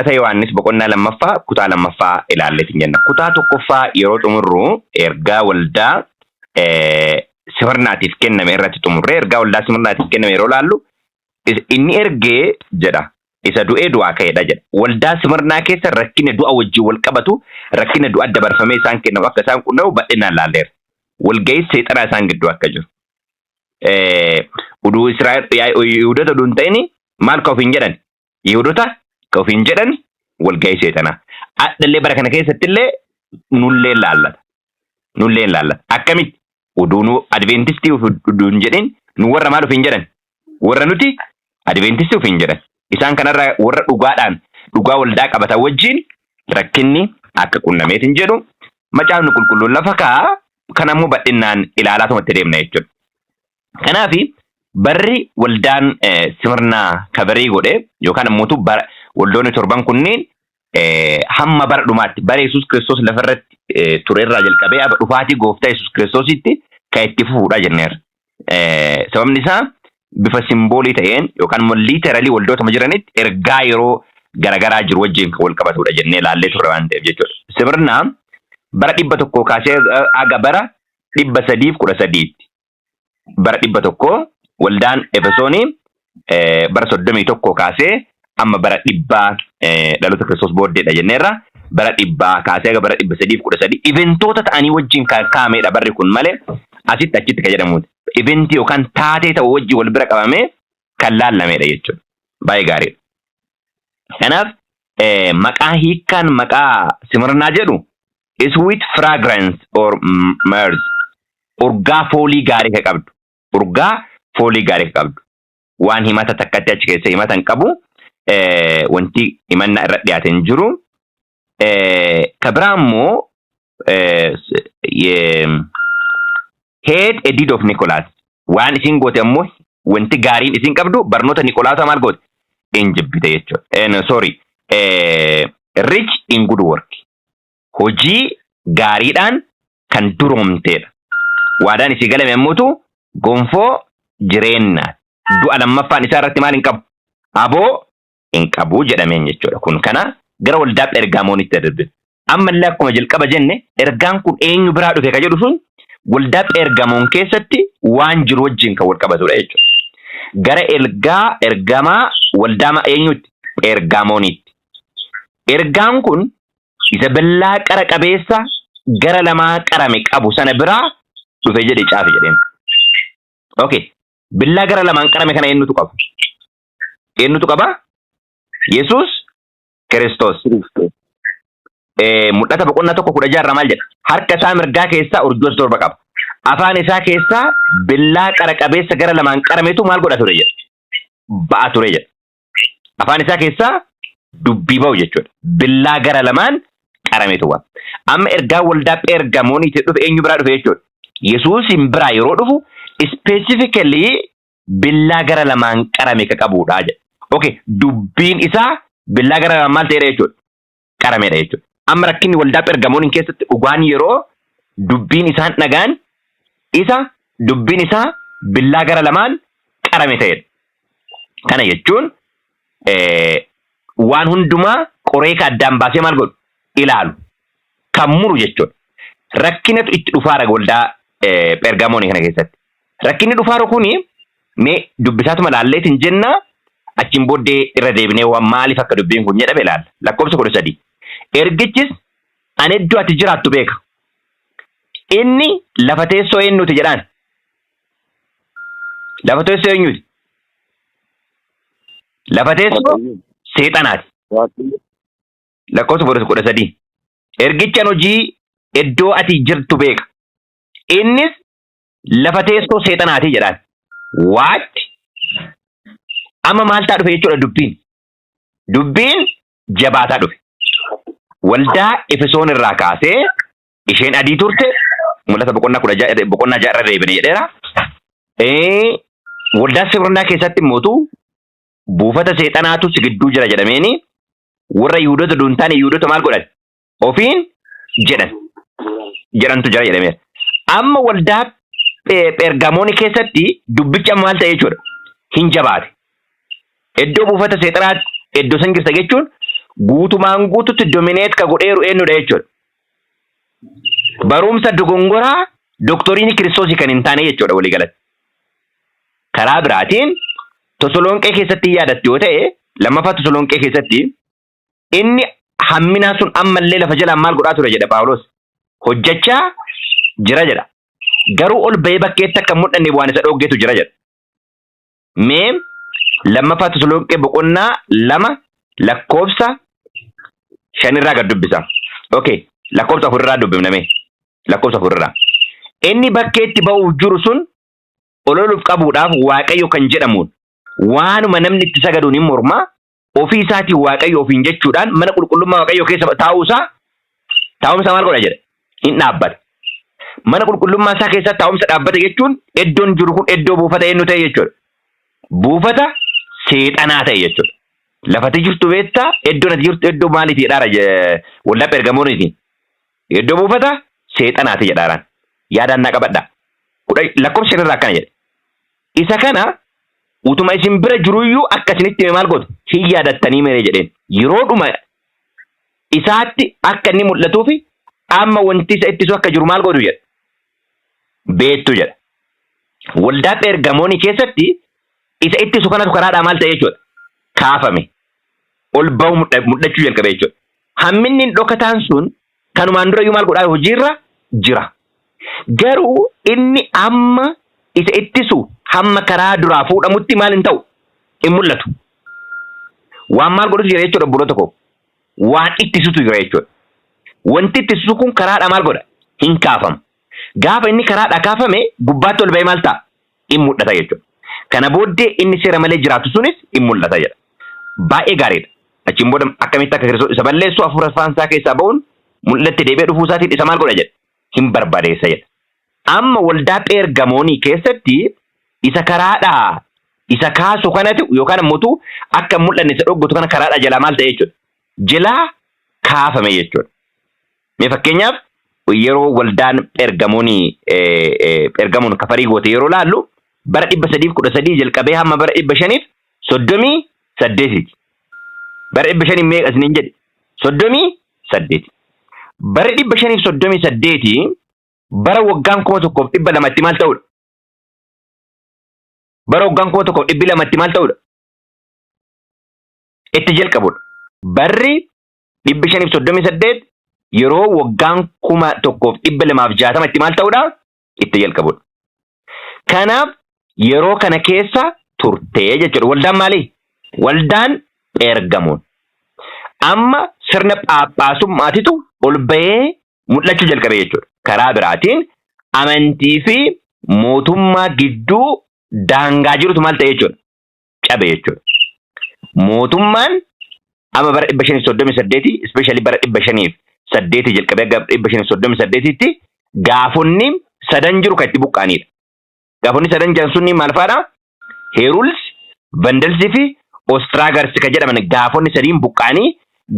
mul'ata Yohaannis boqonnaa lammaffaa kutaa lammaffaa ilaalleetiin jenna. Kutaa tokkoffaa yeroo xumurru ergaa waldaa Simirnaatiif kenname irratti xumurree ergaa waldaa Simirnaatiif kenname yeroo laallu inni ergee jedha. Isa du'ee du'aa ka'edha jedha. Waldaa Simirnaa keessa rakkina du'a wajjin wal qabatu, rakkina du'a dabarfamee isaan kennamu akka isaan qunnamu bal'inaan laalleera. Walga'ii seexanaa isaan gidduu akka jiru. Uduu Israa'el Yihudoota duun ta'ini maal ka ofiin jedhan? Yihudoota ka ofiin jedhan walga'ii seexanaa. Adhallee bara kana keessatti illee nullee laallata. Nullee laallata. Akkamitti uduu nu Adventistii uduun jedhin nu warra maal ofiin jedhan? Warra nuti Adventistii ofiin jedhan. Isaan kanarraa warra dhugaadhaan dhugaa waldaa qabatan wajjin rakkinni akka qunnameetiin jedhu macaafni qulqulluun lafa kaa'a kanammoo bal'inaan ilaalaa tumatti deemna jechuudha. Kanaaf barri waldaan Simirnaa kabarii godhe yookaan ammoo waldoonni torban kunneen hamma bara dhumaatti bara Yesuus Kiristoos lafarratti turerraa jalqabee dhufaatii gooftaa Yesuus Kiristoositti kan itti fufuudha jenneera. Sababni isaa bifa simboolii ta'een yookaan immoo liiteralii waldoota jiranitti ergaa yeroo garagaraa jiru wajjin kan wal qabatudha jennee ilaallee turre waan ta'eef jechuudha. Simirnaa bara 100 kaasee aga bara 313 bara 100 waldaan Efesoonii bara 31 kaasee amma bara 100 dhaloota Kiristoos booddeedha jenneerra bara 100 kaasee aga bara 313 iventoota ta'anii wajjin kan kaa'amedha barri kun malee asitti achitti kan jedhamuudha. Eventii yookaan taatee ta'u wajjin wal bira qabamee kan laallamedha jechuudha. Baay'ee gaariidha. Kanaaf maqaa hiikkaan maqaa Simirnaa jedhu sweet fragrance or myrrh urgaa foolii gaarii kan qabdu. Urgaa foolii gaarii kan qabdu. Waan himata takkatti achi keessa himatan qabu wanti himannaa irra dhiyaateen jiru. Kabiraa immoo head a deed of Nicholas. Waan isin goote ammoo wanti gaariin isin qabdu barnoota Nicholas maal goote? Injibbite jechuudha. Sorry. Rich in good work. Hojii gaariidhaan kan duroomteedha. Waadaan isii galame yommuutu gonfoo jireenyaa. Du'a lammaffaan isaa irratti maal hin qabu? Aboo hin qabu jedhameen jechuudha. Kun kana gara waldaa Phergamoonitti darbe. Ammallee akkuma jalqaba jenne ergaan kun eenyu biraa dhufe ka jedhu sun waldaa Phergamoon keessatti waan jiru wajjin kan wal qabatudha jechuudha. Gara ergamaa waldaa eenyutti? Phergamoonitti. Ergaan kun isa billaa qara qabeessa gara lamaa qarame qabu sana biraa dhufe jedhe caafi jedheen. Okay. Billaa gara lamaan qarame kana eenyutu qaba? Eenyutu qaba? Yesuus Kiristoos. Mul'ata boqonnaa 1:16 maal jedha? Harka isaa mirgaa keessaa urjoota 7 qaba. Afaan isaa keessaa billaa qara qabeessa gara lamaan qarametu maal godha ture jedha? Ba'a ture jedha. Afaan isaa keessaa dubbii ba'u jechuudha. Billaa gara lamaan qarametu waan. Amma ergaa waldaa Phergamooniitti dhufe eenyu biraa dhufe jechuudha? Yesuusin biraa yeroo dhufu specifically billaa gara lamaan qarame ka qabudha jedha. Okay, dubbiin isaa billaa gara lamaan maal ta'edha jechuudha? Qaramedha jechuudha. Amma rakkinni waldaa Phergamooniin keessatti dhugaan yeroo dubbiin isaan dhagaan isa dubbiin isaa billaa gara lamaan qarame ta'edha. Kana jechuun waan hundumaa qoree ka addaan baasee maal godhu? Ilaalu. Kan muru jechuudha. Rakkinatu itti dhufaara waldaa Phergamoonii kana keessatti. Rakkinni dhufaaru kuni mee dubbisaatuma laalleetiin jenna achiin booddee irra deebinee waan maaliif akka dubbiin kun jedhame ilaalla. Lakkoofsa 13. Ergichis ani iddoo ati jiraattu beeka. Inni lafa teessoo eenyuti jedhaan? Lafa teessoo eenyuti? Lafa teessoo seexanaati. Lakkoofsa 13. Ergichaan hojii iddoo ati jirtu beeka. Innis lafa teessoo seexanaati jedhaan. What? Amma maal ta'a dhufe jechuudha dubbiin? Dubbiin jabaataa dhufe. Waldaa Efesoon irraa kaasee isheen adii turte mul'ata boqonnaa 6 irra deebine jedheera. Waldaa Simirnaa keessatti immoo buufata seexanaatu si gidduu jira jedhameeni warra Yihudoota duuntaan Yihudoota maal godhan? Ofiin jedhantu jira jedhameera. Amma waldaa Phergamoonii keessatti dubbicha maal ta'e jechuudha? Hin jabaate. Iddoo buufata seexanaatti iddoo san jirta jechuun guutumaan guututti dominate ka godheeru eenyudha jechuudha. Barumsa dogongoraa doktoriin Kiristoosii kan hin taane jechuudha walii galatti. Karaa biraatiin Tasalonqee keessatti yaadatti yoo ta'e lammaffaa Tasalonqee keessatti inni hamminaa sun ammallee lafa jalaan maal godhaa ture jedha Phaawulos. Hojjechaa jira jedha. Garuu ol bahee bakkeetti akka mul'anne waan isa dhoggeetu jira jedha. Mee lammaffaa Tasalonqee boqonnaa 2 lakkoofsa 5 irraa gad dubbisa. Okay, lakkoofsa 4 irraa dubbifname. Lakkoofsa 4 irraa. Inni bakkeetti ba'uuf jiru sun ololuuf qabuudhaaf Waaqayyo kan jedhamuun waanuma namni itti sagaduun hin morma ofii isaatii Waaqayyo ofiin jechuudhaan mana qulqullummaa Waaqayyo keessa taa'umsa maal godha jedha hin dhaabbata. Mana qulqullummaa isaa keessa taa'umsa dhaabbata jechuun iddoon jiru kun iddoo buufata eenyu ta'e jechuudha. Buufata seexanaa ta'e jechuudha. Lafati jirtu beektaa iddoon ati jirtu iddoo maaliiti jedhaara wallaa Phergamooniitiin. Iddoo buufata seexanaati jedhaaraan. Yaadaan na qabadha. Lakkoofsa 5 irraa akkana jedhe. Isa kana utuma isin bira jiruyyuu akkasinitti maal gootu hin yaadattanii mere jedheen. Yeroodhuma isaatti akka inni mul'atuuf amma wanti isa ittisu akka jiru maal godhu jedha. Beettu jedha. Waldaa Phergamoonii keessatti isa ittisu kanatu karaadhaa maal ta'e jechuudha. Kaafame. Ol ba'u mul'achuu jalqabe jechuudha. Hamminni dhokataan sun kanumaan durayyuu maal godhaa hojiirra jira. Garuu inni amma isa ittisu hamma karaa duraa fuudhamutti maal hin ta'u hin mul'atu. Waan maal godhutu jira jechuudha bulo tokko. Waan ittisutu jira jechuudha. Wanti ittisutu kun karaadhaa maal godha hin kaafamu. Gaafa inni karaadhaa kaafame gubbaatti ol ba'ee maal ta'a hin mul'ata jechuudha. Kana booddee inni seera malee jiraatu sunis hin mul'ata jedha. Baay'ee gaariidha. Achiin booda akkamitti akka Kiristoos isa balleessu hafuura isaa keessaa ba'uun mul'atti deebi'ee dhufuu isaatiin isa maal godha jedha. Hin barbaadeessa jedha. Amma waldaa Phergamoonii keessatti isa karaadhaa isa kaasu kanatti yookaan ammoo akka mul'anne isa dhoggotu kana karaadhaa jalaa maal ta'e jechuudha. Jalaa kaafame jechuudha. Mee fakkeenyaaf yeroo waldaan Phergamoon kafarii goote yeroo laallu bara 313 jalqabee hamma bara 538. Bara 500 meeqa isiniin jedhe 38. Bara 538 bara waggaan 1200 maal ta'udha? Bara waggaan 1200 maal ta'udha? Itti jalqabudha. Barri 538 yeroo waggaan 1260 maal ta'udha? Itti jalqabudha. Kanaaf yeroo kana keessa turtee jechuudha. Waldaan maali? Waldaan Phergamoon. Amma sirna Phaaphaasummaatitu ol bahee mul'achuu jalqabe jechuudha. Karaa biraatiin amantii fi mootummaa gidduu daangaa jirutu maal ta'e jechuudha. Cabe jechuudha. Mootummaan amma bara 538 especially bara 508 jalqabee gara 538tti gaafonni sadan jiru kan itti buqqaanidha. Gaafonni sadan jiran sunni maal fa'aadha? Heeruls, Vandalsii fi Ostraagars kan jedhaman gaafonni sadiin buqqaanii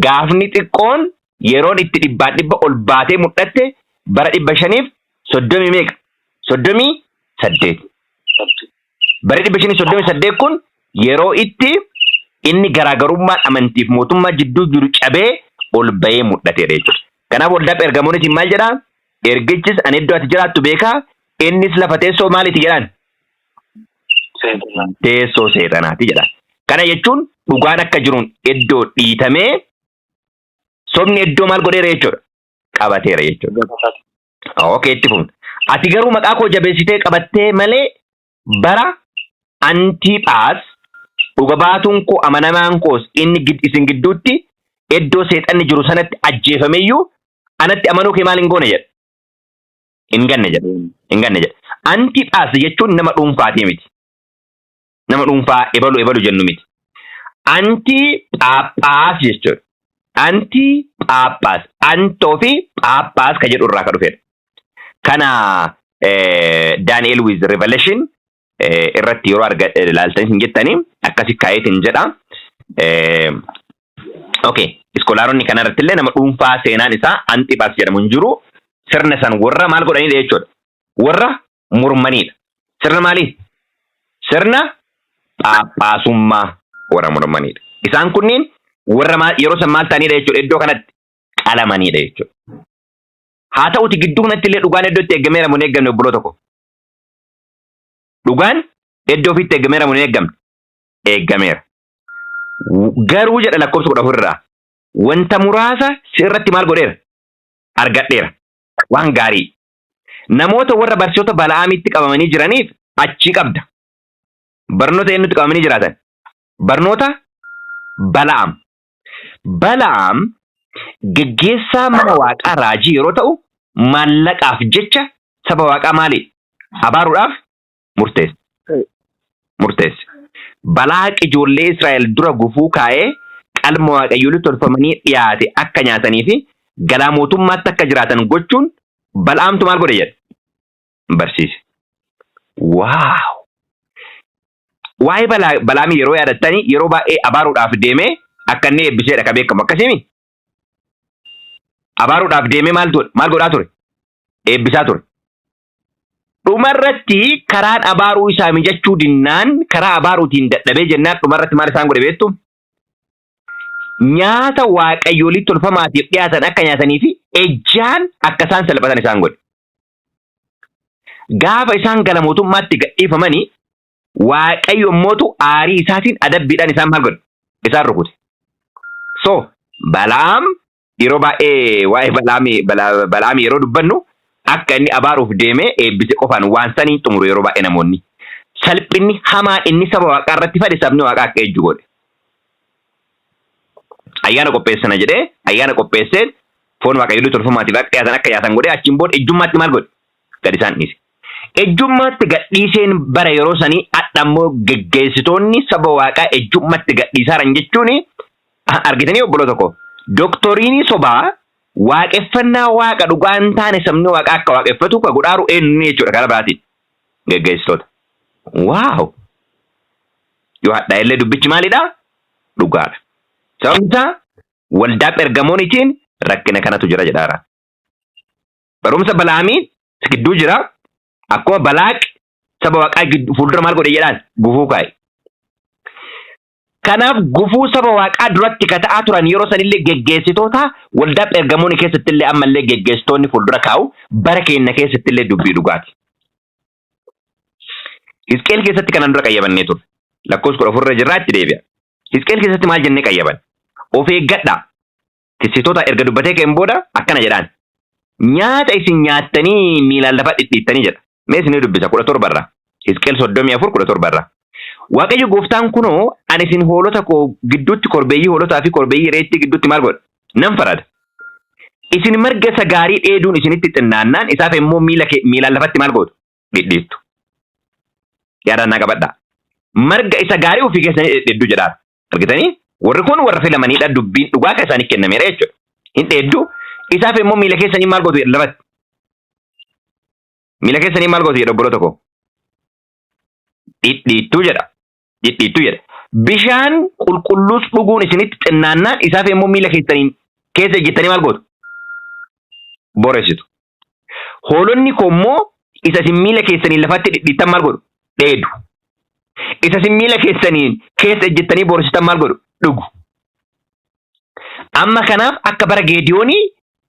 gaafni xiqqoon yeroon itti dhibba ol baatee mul'atte bara 530 meeqa? 38. Bara 538 kun yeroo itti inni garaagarummaan amantiif mootummaa jidduu jiru cabee ol bahee mul'ateedha jechuudha. Kanaaf waldaa Phergamooniitiin maal jedhaa? Ergichis ani iddoo ati jiraattu beekaa innis lafa teessoo maaliiti jedhaan? Teessoo seexanaati jedha. Kana jechuun dhugaan akka jiruun iddoo dhiitamee sobni iddoo maal godheera jechuudha? Qabateera jechuudha. Okay, itti fufna. Ati garuu maqaa koo jabeessitee qabattee malee bara Antiphaas dhuga baatuun koo amanamaan koos inni isin gidduutti iddoo seexanni jiru sanatti ajjeefameyyuu anatti amanuu kee maal hin goone jedha? Hin ganne jedha. Antiphaas jechuun nama dhuunfaatii miti. Nama dhuunfaa ebalu jennu miti. Antiphaaphaas jechuudha. Antiphaaphaas. Antoo fi Phaaphaas kan jedhu irraa kan dhufedha. Kana Daniel with Revelation irratti yeroo ilaaltanii hin jettanii akkasi kaayetiin jedha. Okay, iskolaaronni kana irratti illee nama dhuunfaa seenaan isaa Antiphaas jedhamu hin jiru. Sirna san warra maal godhanidha jechuudha. Warra mormanidha. Sirna maali? Sirna Phaaphaasummaa warra mormanidha. Isaan kunniin warra yeroo san maal ta'anidha jechuudha iddoo kanatti qalamanidha jechuudha. Haa ta'uti gidduu kanatti illee dhugaan iddootti eeggameera mun eeggamne obboloo tokko. Dhugaan iddoo ofiitti eeggameera mun eeggamne eeggameera. Garuu jedha lakkoofsa 14 irraa wanta muraasa sirratti maal godheera argadheera waan gaarii. Namoota warra barsiisota Bala'aamitti qabamanii jiraniif achi qabda. Barnoota eenyutti qabamanii jiraatan? Barnoota Bala'aam. Bala'aam geggeessaa mana waaqaa raajii yeroo ta'u maallaqaaf jecha saba waaqaa maali abaaruudhaaf murteesse. Balaaq ijoollee Israa'el dura gufuu kaa'ee qalma waaqayyoon tolfamanii dhiyaate akka nyaatanii fi galaa mootummaatti akka jiraatan gochuun Bala'aamtu maal godhe jedhe barsiise. Waaw! Waa'ee Bala'aamii yeroo yaadattanii yeroo baay'ee abaaruudhaaf deemee akka inni eebbiseedha ka beekamu akkasimi. Abaaruudhaaf deemee maal godhaa ture? Eebbisaa ture. Dhumarratti karaan abaaruu isaa mijachuu dinnaan karaa abaaruutiin dadhabee jennaan dhumarratti maal isaan godhe beektu? Nyaata waaqayyoolii tolfamaatiif dhiyaatan akka nyaatanii fi ejjaan akka isaan salphatan isaan godhe. Gaafa isaan gara mootummaatti gadhiifamanii waaqayyo mootu aarii isaatiin adabbiidhaan isaan maal godhe? Isaan rukute. So Bala'aam yeroo baay'ee waa'ee Bala'aamii yeroo dubbannu akka inni abaaruuf deemee eebbise qofaan waan sanii xumuru yeroo baay'ee namoonni. Salphinni hamaan inni saba waaqaa irratti fade sabni waaqaa akka ejju godhe. Ayyaana qopheessana jedhee ayyaana qopheesseen foon waaqayyoolii tolfamaatiif akka dhiyaatan akka nyaatan godhee achiin booda ejjummaatti maal godhe? Gad isaan dhiise. Ejjummaatti gadhiiseen bara yeroo sanii adhammoo geggeessitoonni saba waaqaa ejjummaatti gadhiisaaran jechuun argitanii obboloo tokko. Doktoriinii sobaa waaqeffannaa waaqa dhugaa hin taane sabni waaqaa akka waaqeffatu ka godhaaru eenyu jechuudha karaa biraatiin geggeessitoota. Waaw! Yoo hadhaa illee dubbichi maalidhaa? Dhugaadha. Sababni isaa waldaa Phergamoonitiin rakkina kanatu jira jedhaara. Barumsa Bala'aamiin gidduu jira. Akkuma Balaaq saba waaqaa fuuldura maal godhe jedhaan gufuu kaa'e. Kanaaf gufuu saba waaqaa duratti ka ta'aa turan yeroo sanillee geggeessitoota waldaa Phergamoonii keessatti illee ammallee geggeessitoonni fuuldura kaa'u bara keenya keessatti illee dubbii dhugaati. Hisqeel keessatti kanan dura qayyabannee turre. Lakkoofsa 14 irra jirraa itti deebi'a. Hisqeel keessatti maal jennee qayyaban? Of eeggadhaa. Tissitoota erga dubbatee ka'een booda akkana jedhaan. Nyaata isin nyaattanii miilaan lafa dhidhiittanii jedha. Mee isin dubbisa 17 irraa. Hisqeel 34 17 irraa. Waaqayyo gooftaan kunoo ani isin hoolota koo gidduutti korbeeyyii hoolotaa fi korbeeyyii reettii gidduutti maal godha? Nan farada. Isin marga isa gaarii dheeduun isinitti xinnaannaan isaaf immoo miilaan lafatti maal gootu? Dhidhiittu. Yaadannaa qabadhaa. Marga isa gaarii ofii keessanii dheedduu jedhaa. Argitanii? Warri kun warra filamanidha dubbiin dhugaa kan isaanii kennameera jechuudha. Hin dheedduu isaaf immoo miila keessanii maal gootu jedha lafatti? Miila keessanii maal gootu jedha obboloota koo? Dhidhiittuu jedha. Dhidhiittuu jedha. Bishaan qulqulluus dhuguun isinitti xinnaannaan isaaf immoo miila keessanii keessa ejjettanii maal gootu? Booressitu. Hoolonni koo immoo isa isin miila keessanii lafatti dhidhiittan maal godhu? Dheedu. Isa isin miila keessanii keessa ejjettanii booressitan maal godhu? Dhugu. Amma kanaaf akka bara Geediyoonii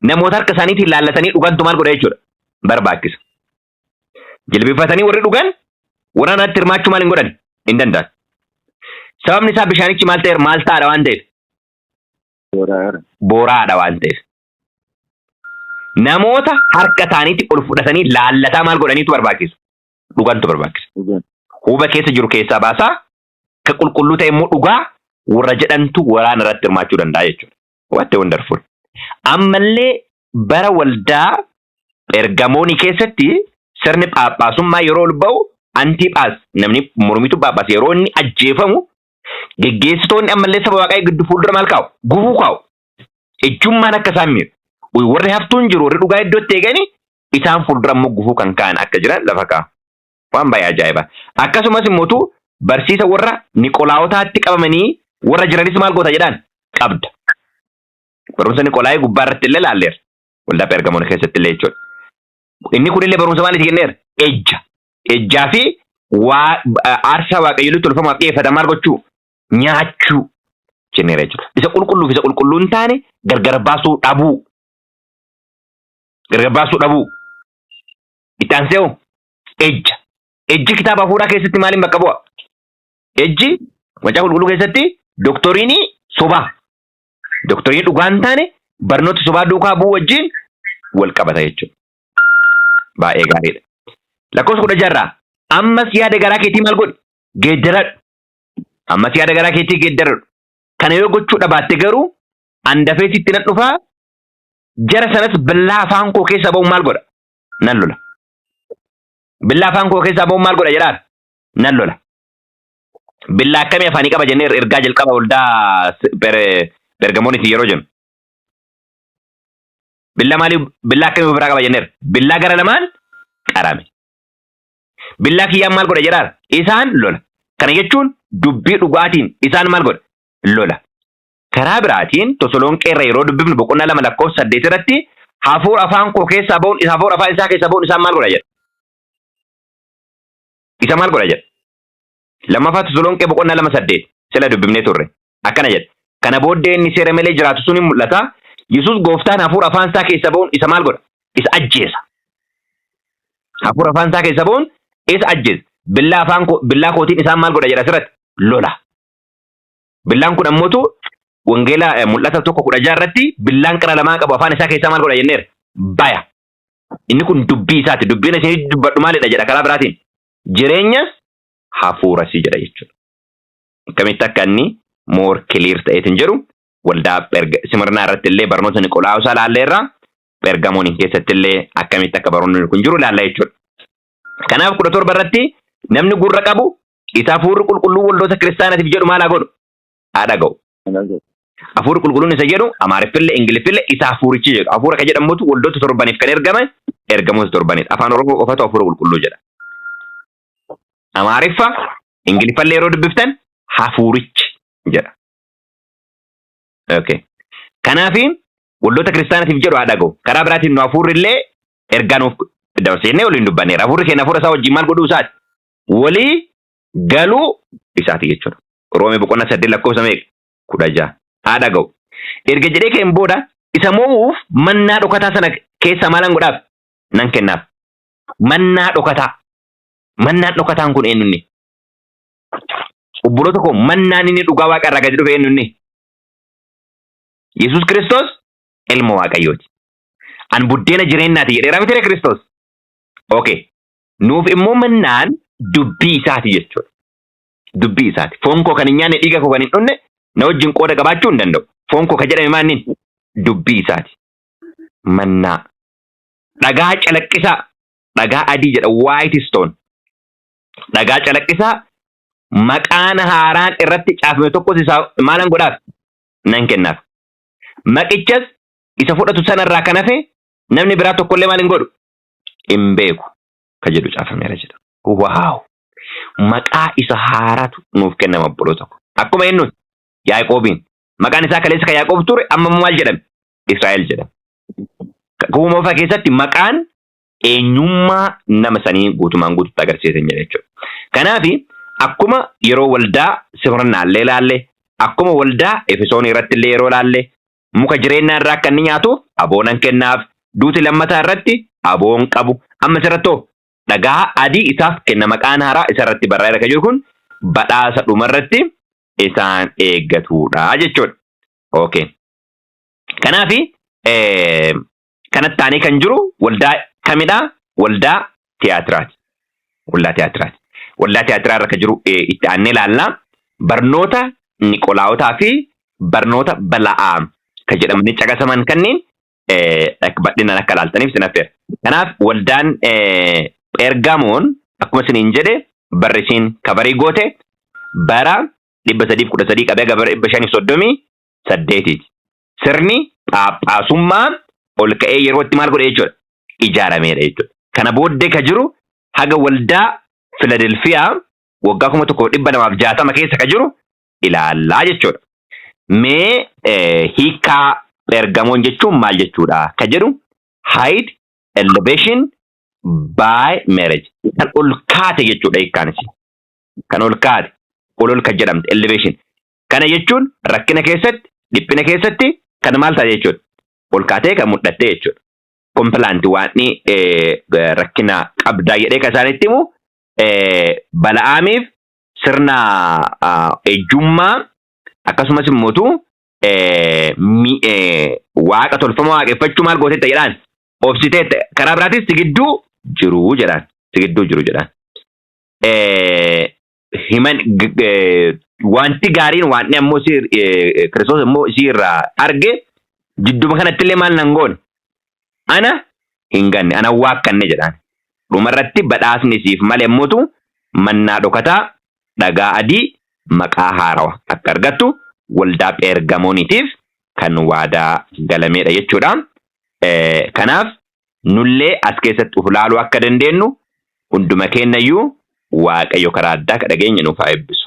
namoota harka isaaniitiin laallatanii dhugantu maal godha jechuudha? Barbaachisa. Jilbifatanii warri dhugan waraanatti hirmaachuu maal hin godhan? Hin danda'an. Sababni isaa bishaanichi maal ta'aadha waan ta'eef? Booraadha waan ta'eef. Namoota harka isaaniitti ol fudhatanii laallataa maal godhaniitu barbaachisu? Dhugantu barbaachisa. Huba keessa jiru keessaa baasaa ka qulqulluu ta'e immoo dhugaa warra jedhantu waraana irratti hirmaachuu danda'a jechuudha. Wattee wonderful. Ammallee bara waldaa Phergamoonii keessatti sirni Phaaphaasummaa yeroo ol ba'u Antiiphaas namni mormitu Phaaphaas yeroo inni ajjeefamu geggeessitoonni ammallee saba waaqaa giddu fuuldura maal kaa'u? Gufuu kaa'u. Ejjummaan akka isaan miidhu. Warri haftuun jiru warri dhugaa iddootti eeganii isaan fuuldura immoo gufuu kan kaa'an akka jiran lafa kaa'u. Waan baay'ee ajaa'iba. Akkasumas immoo barsiisa warra Niqolaawotaatti qabamanii warra jiranis maal goota jedhaan qabda. Barumsa Niqolaayii gubbaa irratti illee laalleera. Waldaa Phergamoonii keessatti illee jechuudha. Inni kunillee barumsa maaliif kenneera? Ejja. Ejjaa fi aarsaa waaqayyoolii tolfamaaf dhiyeeffatan maal gochuu? Nyaachuu. jennee jechuudha. Isa qulqulluu fi isa qulqulluu hin taane gargar baasuu dhabuu. Gargar baasuu dhabuu. Itti aansee ejja. Ejji kitaaba hafuuraa keessatti maaliin bakka bu'a? Ejji macaafa qulqulluu keessatti doktoriinii sobaa. Doktoriinii dhugaa hin taane barnoota sobaa duukaa bu'uu wajjin wal qabata jechuudha. Baay'ee gaariidha. Lakkoofsa 16 ammas yaada garaa keetii maal godhi? Geeddaradhu. Ammas yaada garaa keetii geeddaradhu. Kana yoo gochuu baatte garuu handafee sitti nan dhufaa jara sanas billaa afaan koo keessa ba'u maal godha? Nan lola. Billaa afaan koo keessa ba'u maal godha jedhaan? Nan lola. Billaa akkamii afaanii qaba jennee ergaa jalqaba waldaa Pergamoonitti yeroo jennu. Billaa akkamii biraa qaba jenneer? Billaa gara lamaan qarame. Billaa kiyyaan maal godha jedhaan? Isaan lola. Kana jechuun dubbii dhugaatiin isaan maal godha? Lola. Karaa biraatiin Tasalonqee irra yeroo dubbifnu boqonnaa 2:8 irratti hafuura afaan koo keessaa ba'uun hafuura afaan isaa keessaa ba'uun isaan maal godha jedha? Isa maal godha jedha? Lammaffaa Tasalonqee boqonnaa 2:8 sila dubbifnee turre. Akkana jedha. Kana booddee inni seera malee jiraatu sun hin mul'ata. Yesuus gooftaan hafuura afaan isaa keessaa ba'uun isa maal godha? Isa ajjeesa. Hafuura afaan isaa keessaa ba'uun isa ajjeesa. Billaa kootiin isaan maal godha jedha asirratti? Lola. Billaan kun ammoo wangeela mul'ata 1:16 irratti billaan qara lamaa qabu afaan isaa keessaa maal godha jenneera? Baya. Inni kun dubbii isaati. Dubbiin isin dubbadhu maalidha jedha karaa biraatiin? Jireenya hafuura si jedha jechuudha. Akkamitti akka inni more clear ta'eetiin jedhu waldaa Simirnaa irratti illee barnoota Niqolaawusaa laalleerra Pergamooniin keessatti illee akkamitti akka barnoonni kun jiru laalla jechuudha. Kanaaf 17 irratti namni gurra qabu isa hafuurri qulqulluu waldoota kiristaanaatiif jedhu maal haa godhu? Haa dhaga'u. Hafuurri qulqulluun isa jedhu Amaariffillee Ingiliffillee isa hafuurichi jedhu. Hafuura kan jedhamutu waldoota 7 kan ergame ergamoota 7. Afaan Oromoo qofatu hafuura qulqulluu jedha. Amaariffa Ingiliffallee yeroo dubbiftan hafuurichi jedha. Okay. Kanaafiin waldoota kiristaanaatiif jedhu haa dhaga'u. Karaa biraatiin nu hafuurrillee ergaa nuuf dabarsee waliin dubbanneera. Hafuurri keenya hafuura isaa wajjin maal godhuu isaati? Walii galuu isaati jechuudha. Roomee boqonnaa 8:16 haa dhaga'u. Erga jedhee ka'een booda isa moo'uuf mannaa dhokataa sana keessa maalan godhaaf? Nan kennaaf. Mannaa dhokataa. Mannaan dhokataan kun eenyunni? Obboloota koo mannaan inni dhugaa waaqa irraa gadi dhufe eenyunni? Yesuus Kiristoos ilma Waaqayyooti. An buddeena jireenyaati jedheera miti Kiristoos. Okay. Nuuf immoo mannaan dubbii isaati jechuudha. Dubbii isaati. Foon koo kan hin nyaanne dhiiga koo kan hin dhunne na wajjin qooda qabaachuu hin danda'u. Foon koo kan jedhame maannin? Dubbii isaati. Mannaa. Dhagaa calaqqisaa. Dhagaa adii jedha white stone. Dhagaa calaqqisaa maqaan haaraan irratti caafame tokkos isaa maalan godhaaf? Nan kennaaf. Maqichas isa fudhatu sanarraa kan hafe namni biraa tokkollee maal hin godhu? Hin beeku. Ka jedhu caafameera jedha. Waaw! Maqaa isa haaraatu nuuf kennama obboloota ko. Akkuma eenyuun Yaaqoobiin. Maqaan isaa kaleessa kan Yaaqoob ture amma maal jedhame? Israa'el jedhama. Kuuma keessatti maqaan eenyummaa nama sanii guutumaan guututti agarsiisan jedha jechuudha. Kanaaf akkuma yeroo waldaa Simirnaa illee laalle, akkuma waldaa Efesoon irratti illee yeroo laalle, muka jireenyaa irraa akka inni nyaatuuf aboonan kennaaf, duuti lammataa irratti aboon qabu. Amma asirrattoo dhagaa adii isaaf kenna maqaan haaraa isarratti barraa'eera kan jiru kun badhaasa dhumarratti isaan eeggatudha jechuudha. Okay. Kanaaf kanatti taanee kan jiru waldaa kamidhaa? Waldaa tiyaatiraati. Waldaa tiyaatiraati. Waldaa tiyaatiraa irra kan jiru itti aannee ilaallaa barnoota Niqolaawotaa fi barnoota Bala'aam kan jedhamanii caqasaman kanneen bal'inaan akka ilaaltaniif sin affeera. Kanaaf waldaan Pergamoon akkuma isiniin jedhe barrisiin kabarii goote bara 313 qabee gara 538 sirni Phaaphaasummaa ol ka'ee yeroo itti maal godhe jechuudha? Ijaarameedha jechuudha. Kana booddee ka jiru haga waldaa Filadelfiyaa waggaa 1960 keessa ka jiru ilaallaa jechuudha. Mee hiikaa Pergamoon jechuun maal jechuudha? Ka jedhu height elevation by marriage. Kan ol kaate jechuudha hiikkaan isii. Kan ol kaate ol ka jedhamte elevation. Kana jechuun rakkina keessatti, dhiphina keessatti kan maal ta'a jechuudha. Ol kaatee kan mul'atte jechuudha. Kompilaanti waanni rakkina qabdaa jedhee kan isaanitti himu Bala'aamiif sirna ejjummaa akkasumas immoo waaqa tolfamaa waaqeffachuu maal gooteetta jedhaan obsiteetta karaa biraatis si gidduu jiru jedhaan. Himan wanti gaariin waanni ammoo Kiristoos immoo isii irraa arge jidduma kanatti illee maal nan goone ana hin ganne ana waaqanne jedhaan. Dhumarratti badhaasni siif malee mootu mannaa dhokataa dhagaa adii maqaa haarawa akka argattu waldaa Pheergamooniitiif kan waadaa galameedha jechuudha. Kanaaf nullee as keessatti uf laaluu akka dandeenyu hunduma keenyayyuu Waaqayyo karaa addaa ka dhageenya nuuf haa eebbisu.